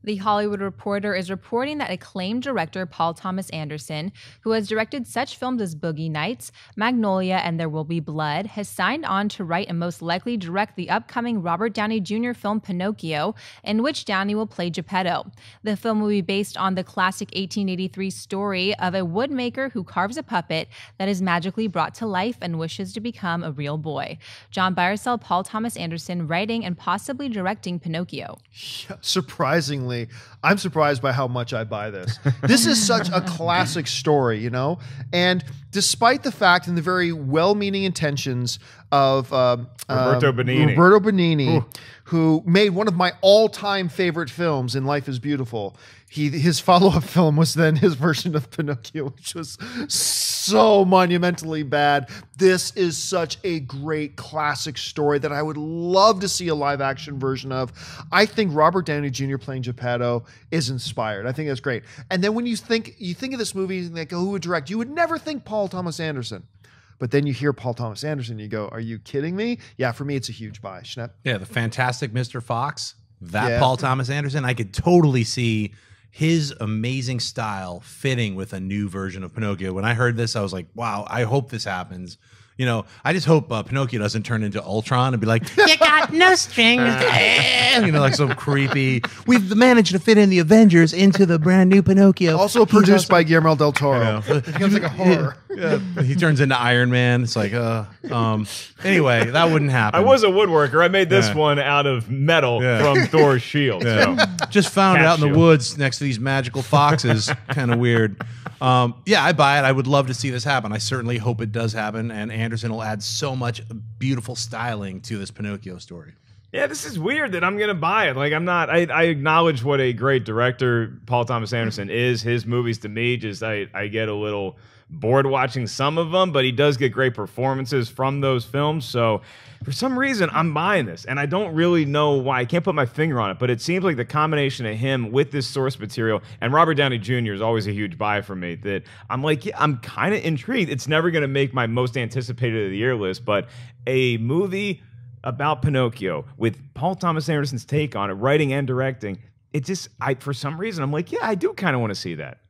The Hollywood Reporter is reporting that acclaimed director Paul Thomas Anderson, who has directed such films as Boogie Nights, Magnolia, and There Will Be Blood, has signed on to write and most likely direct the upcoming Robert Downey Jr. film Pinocchio, in which Downey will play Geppetto. The film will be based on the classic 1883 story of a woodmaker who carves a puppet that is magically brought to life and wishes to become a real boy. John Byer saw Paul Thomas Anderson writing and possibly directing Pinocchio. Yeah, surprisingly, I'm surprised by how much I buy this. This is such a classic story, you know? And despite the fact and the very well-meaning intentions of Roberto Benigni, who made one of my all-time favorite films in Life is Beautiful. His follow-up film was then his version of Pinocchio, which was so monumentally bad. This is such a great classic story that I would love to see a live-action version of. I think Robert Downey Jr. playing Geppetto is inspired. I think that's great. And then when you think of this movie and like, who would direct? You would never think Paul Thomas Anderson. But then you hear Paul Thomas Anderson, you go, are you kidding me? Yeah, for me, it's a huge buy. Schnepp? Yeah, the fantastic Mr. Fox, Paul Thomas Anderson, I could totally see his amazing style fitting with a new version of Pinocchio. When I heard this, I was like, wow, I hope this happens. You know, I just hope Pinocchio doesn't turn into Ultron and be like, you got no strings. You know, like some creepy, we've managed to fit in the Avengers into the brand new Pinocchio. Also produced by Guillermo del Toro. It becomes like a horror. Yeah. He turns into Iron Man. It's like, anyway, that wouldn't happen. I was a woodworker. I made this one out of metal from Thor's shield. So. Just found it out in the woods next to these magical foxes. Kind of weird. Yeah, I buy it. I would love to see this happen. I certainly hope it does happen. And Anderson will add so much beautiful styling to this Pinocchio story. Yeah, this is weird that I'm going to buy it. Like, I'm not, I acknowledge what a great director Paul Thomas Anderson is. His movies to me, just, I get a little bored watching some of them, but he does get great performances from those films. So for some reason, I'm buying this, and I don't really know why. I can't put my finger on it, but it seems like the combination of him with this source material, and Robert Downey Jr. is always a huge buy for me, that I'm like, yeah, I'm kind of intrigued. It's never going to make my most anticipated of the year list, but a movie about Pinocchio with Paul Thomas Anderson's take on it, writing and directing, it just, for some reason, I'm like, yeah, I do kind of want to see that.